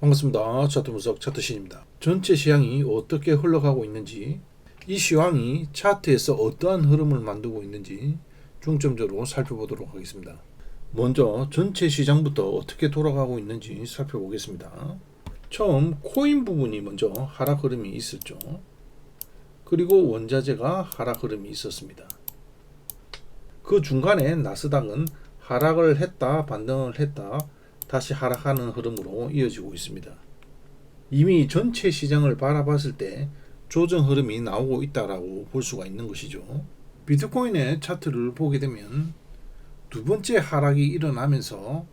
반갑습니다. 차트 분석 차트신입니다. 전체 시황이 어떻게 흘러가고 있는지, 이 시황이 차트에서 어떠한 흐름을 만들고 있는지 중점적으로 살펴보도록 하겠습니다. 먼저 전체 시장부터 어떻게 돌아가고 있는지 살펴보겠습니다. 처음 코인 부분이 먼저 하락 흐름이 있었죠. 그리고 원자재가 하락 흐름이 있었습니다. 그 중간에 나스닥은 하락을 했다 반등을 했다 다시 하락하는 흐름으로 이어지고 있습니다. 이미 전체 시장을 바라봤을 때 조정 흐름이 나오고 있다라고 볼 수가 있는 것이죠. 비트코인의 차트를 보게 되면 두 번째 하락이 일어나면서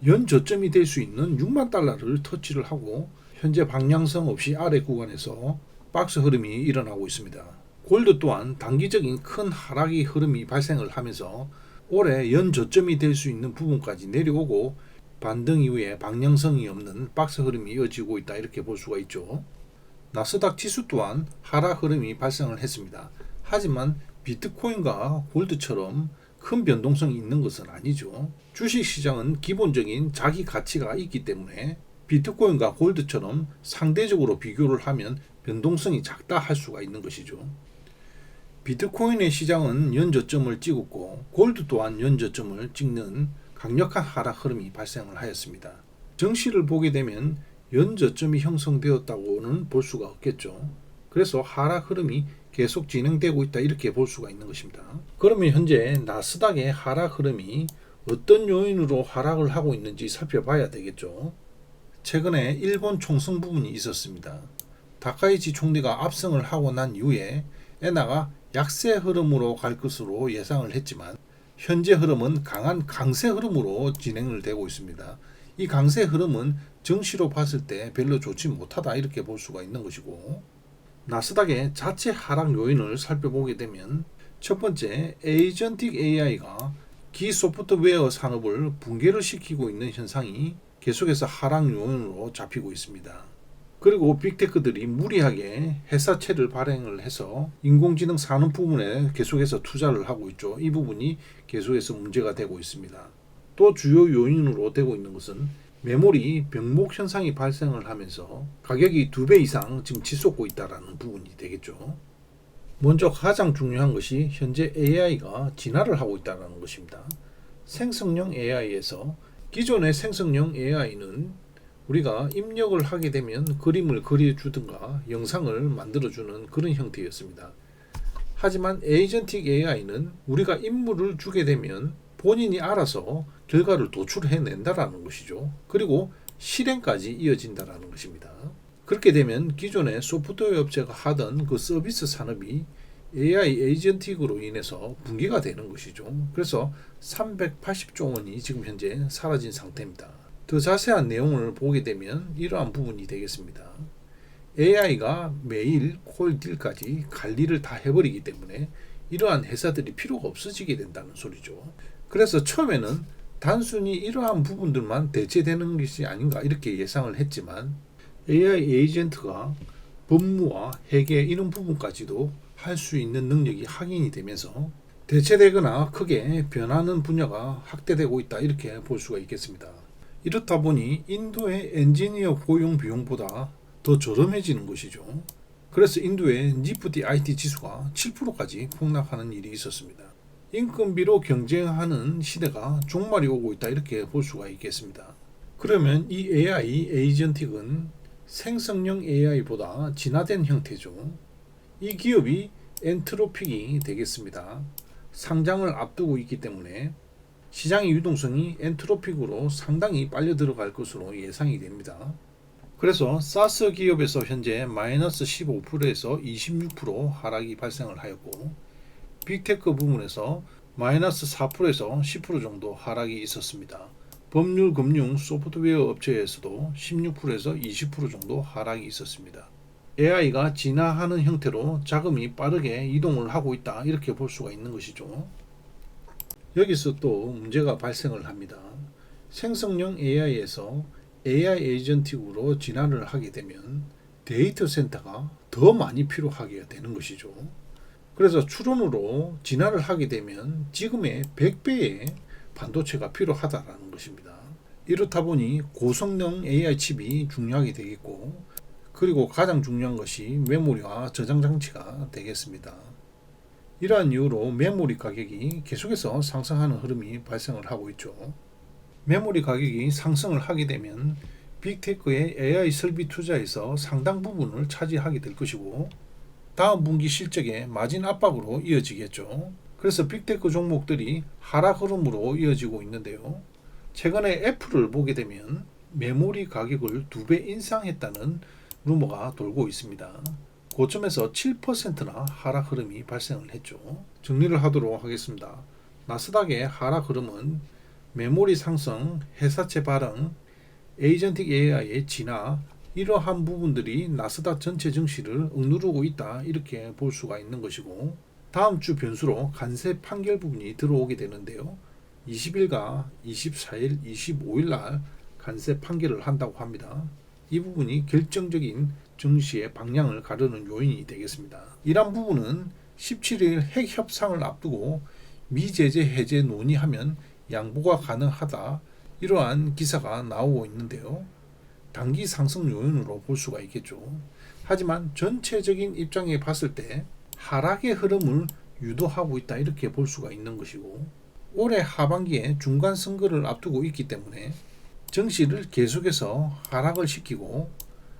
연 저점이 될 수 있는 6만 달러를 터치를 하고 현재 방향성 없이 아래 구간에서 박스 흐름이 일어나고 있습니다. 골드 또한 단기적인 큰 하락이 흐름이 발생을 하면서 올해 연 저점이 될 수 있는 부분까지 내려오고 반등 이후에 방향성이 없는 박스 흐름이 이어지고 있다 이렇게 볼 수가 있죠. 나스닥 지수 또한 하락 흐름이 발생을 했습니다. 하지만 비트코인과 골드처럼 큰 변동성이 있는 것은 아니죠. 주식시장은 기본적인 자기 가치가 있기 때문에 비트코인과 골드처럼 상대적으로 비교를 하면 변동성이 작다 할 수가 있는 것이죠. 비트코인의 시장은 연저점을 찍었고 골드 또한 연저점을 찍는 강력한 하락 흐름이 발생을 하였습니다. 정시를 보게 되면 연저점이 형성되었다고는 볼 수가 없겠죠. 그래서 하락 흐름이 계속 진행되고 있다 이렇게 볼 수가 있는 것입니다. 그러면 현재 나스닥의 하락 흐름이 어떤 요인으로 하락을 하고 있는지 살펴봐야 되겠죠. 최근에 일본 총성 부분이 있었습니다. 다카이치 총리가 압승을 하고 난 이후에 엔화가 약세 흐름으로 갈 것으로 예상을 했지만 현재 흐름은 강한 강세 흐름으로 진행을 되고 있습니다. 이 강세 흐름은 정시로 봤을 때 별로 좋지 못하다 이렇게 볼 수가 있는 것이고, 나스닥의 자체 하락 요인을 살펴보게 되면 첫 번째, 에이전틱 AI가 기소프트웨어 산업을 붕괴를 시키고 있는 현상이 계속해서 하락 요인으로 잡히고 있습니다. 그리고 빅테크들이 무리하게 회사채를 발행을 해서 인공지능 산업 부분에 계속해서 투자를 하고 있죠. 이 부분이 계속해서 문제가 되고 있습니다. 또 주요 요인으로 되고 있는 것은 메모리 병목 현상이 발생을 하면서 가격이 2배 이상 지금 치솟고 있다는 부분이 되겠죠. 먼저 가장 중요한 것이 현재 AI가 진화를 하고 있다는 것입니다. 생성형 AI에서 기존의 생성형 AI는 우리가 입력을 하게 되면 그림을 그려주든가 영상을 만들어주는 그런 형태였습니다. 하지만 에이전틱 AI는 우리가 임무를 주게 되면 본인이 알아서 결과를 도출해낸다라는 것이죠. 그리고 실행까지 이어진다라는 것입니다. 그렇게 되면 기존의 소프트웨어 업체가 하던 그 서비스 산업이 AI 에이전틱으로 인해서 붕괴가 되는 것이죠. 그래서 380조 원이 지금 현재 사라진 상태입니다. 더 자세한 내용을 보게 되면 이러한 부분이 되겠습니다. AI가 매일 콜딜까지 관리를 다 해버리기 때문에 이러한 회사들이 필요가 없어지게 된다는 소리죠. 그래서 처음에는 단순히 이러한 부분들만 대체되는 것이 아닌가 이렇게 예상을 했지만 AI 에이전트가 법무와 회계 이런 부분까지도 할 수 있는 능력이 확인이 되면서 대체되거나 크게 변하는 분야가 확대되고 있다 이렇게 볼 수가 있겠습니다. 이렇다 보니 인도의 엔지니어 고용 비용보다 더 저렴해지는 것이죠. 그래서 인도의 니프티 IT 지수가 7%까지 폭락하는 일이 있었습니다. 인건비로 경쟁하는 시대가 종말이 오고 있다 이렇게 볼 수가 있겠습니다. 그러면 이 AI 에이전틱은 생성형 AI보다 진화된 형태죠. 이 기업이 엔트로픽이 되겠습니다. 상장을 앞두고 있기 때문에 시장의 유동성이 엔트로픽으로 상당히 빨려 들어갈 것으로 예상이 됩니다. 그래서 사스 기업에서 현재 마이너스 15%에서 26% 하락이 발생을 하였고 빅테크 부분에서 마이너스 4%에서 10% 정도 하락이 있었습니다. 법률 금융 소프트웨어 업체에서도 16%에서 20% 정도 하락이 있었습니다. AI가 진화하는 형태로 자금이 빠르게 이동을 하고 있다 이렇게 볼 수가 있는 것이죠. 여기서 또 문제가 발생을 합니다. 생성형 AI에서 AI 에이전틱으로 진화를 하게 되면 데이터 센터가 더 많이 필요하게 되는 것이죠. 그래서 추론으로 진화를 하게 되면 지금의 100배의 반도체가 필요하다라는 것입니다. 이렇다 보니 고성능 AI 칩이 중요하게 되겠고, 그리고 가장 중요한 것이 메모리와 저장 장치가 되겠습니다. 이러한 이유로 메모리 가격이 계속해서 상승하는 흐름이 발생을 하고 있죠. 메모리 가격이 상승을 하게 되면 빅테크의 AI 설비 투자에서 상당 부분을 차지하게 될 것이고, 다음 분기 실적의 마진 압박으로 이어지겠죠. 그래서 빅테크 종목들이 하락 흐름으로 이어지고 있는데요. 최근에 애플을 보게 되면 메모리 가격을 2배 인상했다는 루머가 돌고 있습니다. 고점에서 7%나 하락 흐름이 발생을 했죠. 정리를 하도록 하겠습니다. 나스닥의 하락 흐름은 메모리 상승, 회사채 발행, 에이전틱 AI의 진화, 이러한 부분들이 나스닥 전체 증시를 억누르고 있다, 이렇게 볼 수가 있는 것이고, 다음 주 변수로 관세 판결 부분이 들어오게 되는데요. 20일과 24일, 25일 날 관세 판결을 한다고 합니다. 이 부분이 결정적인 증시의 방향을 가르는 요인이 되겠습니다. 이러한 부분은 17일 핵 협상을 앞두고 미제재 해제 논의하면 양보가 가능하다, 이러한 기사가 나오고 있는데요. 단기 상승 요인으로 볼 수가 있겠죠. 하지만 전체적인 입장에 봤을 때 하락의 흐름을 유도하고 있다, 이렇게 볼 수가 있는 것이고, 올해 하반기에 중간 선거를 앞두고 있기 때문에 증시를 계속해서 하락을 시키고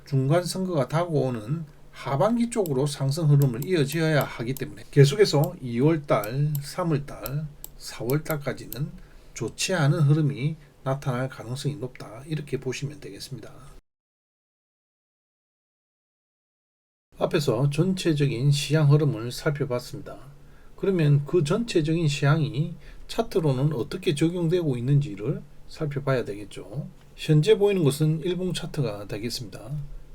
중간 선거가 다가오는 하반기 쪽으로 상승 흐름을 이어져야 하기 때문에 계속해서 2월달, 3월달, 4월달까지는 좋지 않은 흐름이 나타날 가능성이 높다, 이렇게 보시면 되겠습니다. 앞에서 전체적인 시장 흐름을 살펴봤습니다. 그러면 그 전체적인 시장이 차트로는 어떻게 적용되고 있는지를 살펴봐야 되겠죠. 현재 보이는 것은 일봉 차트가 되겠습니다.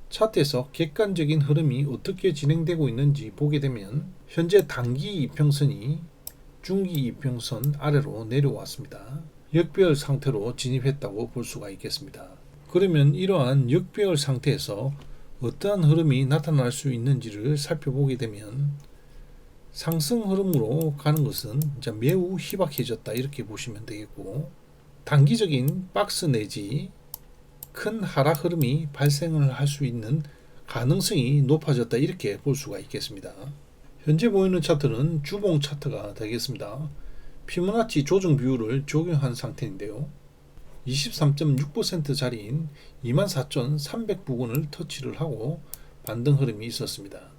차트에서 객관적인 흐름이 어떻게 진행되고 있는지 보게 되면 현재 단기 이평선이 중기 이평선 아래로 내려왔습니다. 역배열 상태로 진입했다고 볼 수가 있겠습니다. 그러면 이러한 역배열 상태에서 어떠한 흐름이 나타날 수 있는지를 살펴보게 되면 상승 흐름으로 가는 것은 이제 매우 희박해졌다, 이렇게 보시면 되겠고, 단기적인 박스 내지 큰 하락 흐름이 발생을 할 수 있는 가능성이 높아졌다, 이렇게 볼 수가 있겠습니다. 현재 보이는 차트는 주봉 차트가 되겠습니다. 피보나치 조정 비율을 적용한 상태인데요. 23.6% 자리인 24,300 부근을 터치를 하고 반등 흐름이 있었습니다.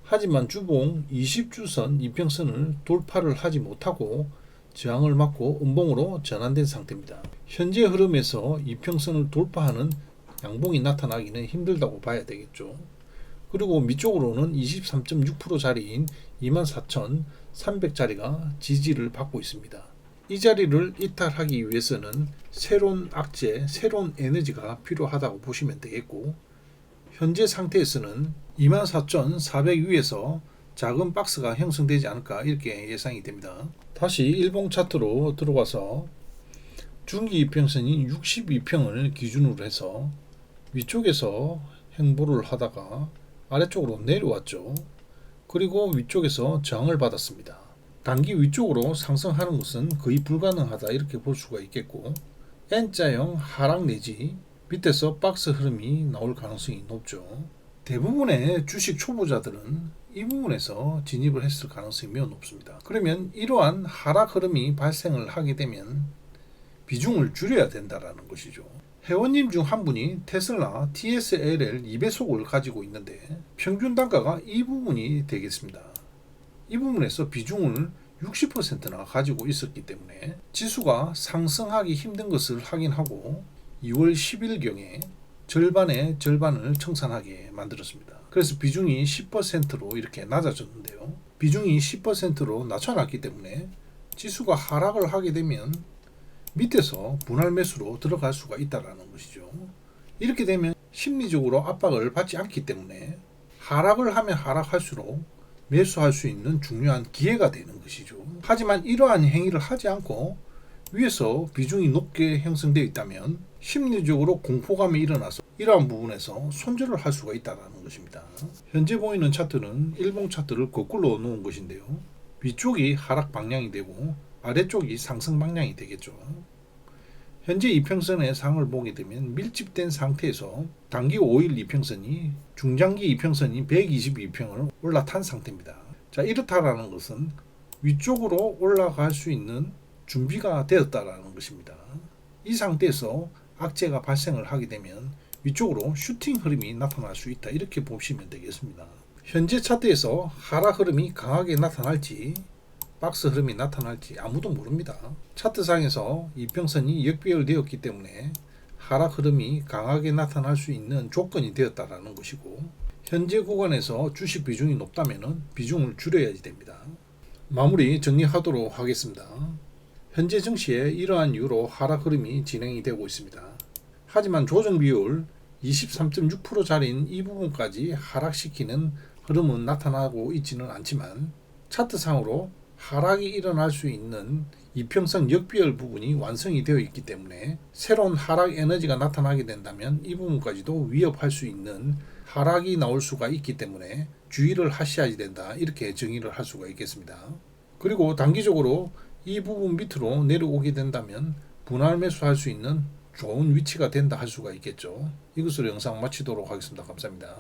하지만 주봉 20주선 이평선을 돌파를 하지 못하고 저항을 맞고 음봉으로 전환된 상태입니다. 현재 흐름에서 이평선을 돌파하는 양봉이 나타나기는 힘들다고 봐야 되겠죠. 그리고 밑쪽으로는 23.6% 자리인 24,300 자리가 지지를 받고 있습니다. 이 자리를 이탈하기 위해서는 새로운 악재, 새로운 에너지가 필요하다고 보시면 되겠고, 현재 상태에서는 24,400 위에서 작은 박스가 형성되지 않을까, 이렇게 예상이 됩니다. 다시 일봉 차트로 들어가서 중기 이평선인 62평을 기준으로 해서 위쪽에서 행보를 하다가 아래쪽으로 내려왔죠. 그리고 위쪽에서 저항을 받았습니다. 단기 위쪽으로 상승하는 것은 거의 불가능하다, 이렇게 볼 수가 있겠고, N자형 하락 내지 밑에서 박스 흐름이 나올 가능성이 높죠. 대부분의 주식 초보자들은 이 부분에서 진입을 했을 가능성이 매우 높습니다. 그러면 이러한 하락 흐름이 발생을 하게 되면 비중을 줄여야 된다는 것이죠. 회원님 중 한 분이 테슬라 TSLL 2배속을 가지고 있는데 평균 단가가 이 부분이 되겠습니다. 이 부분에서 비중을 60%나 가지고 있었기 때문에 지수가 상승하기 힘든 것을 확인하고 2월 10일경에 절반의 절반을 청산하게 만들었습니다. 그래서 비중이 10%로 이렇게 낮아졌는데요. 비중이 10%로 낮춰놨기 때문에 지수가 하락을 하게 되면 밑에서 분할 매수로 들어갈 수가 있다는 것이죠. 이렇게 되면 심리적으로 압박을 받지 않기 때문에 하락을 하면 하락할수록 매수할 수 있는 중요한 기회가 되는 것이죠. 하지만 이러한 행위를 하지 않고 위에서 비중이 높게 형성되어 있다면 심리적으로 공포감이 일어나서 이러한 부분에서 손절을 할 수가 있다는 것입니다. 현재 보이는 차트는 일봉 차트를 거꾸로 놓은 것인데요. 위쪽이 하락 방향이 되고 아래쪽이 상승 방향이 되겠죠. 현재 이평선의 상을 보게 되면 밀집된 상태에서 단기 5일 이평선이 중장기 이평선인 122평을 올라탄 상태입니다. 자, 이렇다라는 것은 위쪽으로 올라갈 수 있는 준비가 되었다라는 것입니다. 이 상태에서 악재가 발생을 하게 되면 위쪽으로 슈팅 흐름이 나타날 수 있다, 이렇게 보시면 되겠습니다. 현재 차트에서 하락 흐름이 강하게 나타날지 박스 흐름이 나타날지 아무도 모릅니다. 차트상에서 이평선이 역배열되었기 때문에 하락 흐름이 강하게 나타날 수 있는 조건이 되었다라는 것이고, 현재 구간에서 주식 비중이 높다면 비중을 줄여야지 됩니다. 마무리 정리하도록 하겠습니다. 현재 증시에 이러한 이유로 하락 흐름이 진행이 되고 있습니다. 하지만 조정 비율 23.6%짜리인 이 부분까지 하락시키는 흐름은 나타나고 있지는 않지만, 차트상으로 하락이 일어날 수 있는 이평선 역배열 부분이 완성이 되어 있기 때문에 새로운 하락 에너지가 나타나게 된다면 이 부분까지도 위협할 수 있는 하락이 나올 수가 있기 때문에 주의를 하셔야 된다, 이렇게 정의를 할 수가 있겠습니다. 그리고 단기적으로 이 부분 밑으로 내려오게 된다면 분할 매수할 수 있는 좋은 위치가 된다 할 수가 있겠죠. 이것으로 영상 마치도록 하겠습니다. 감사합니다.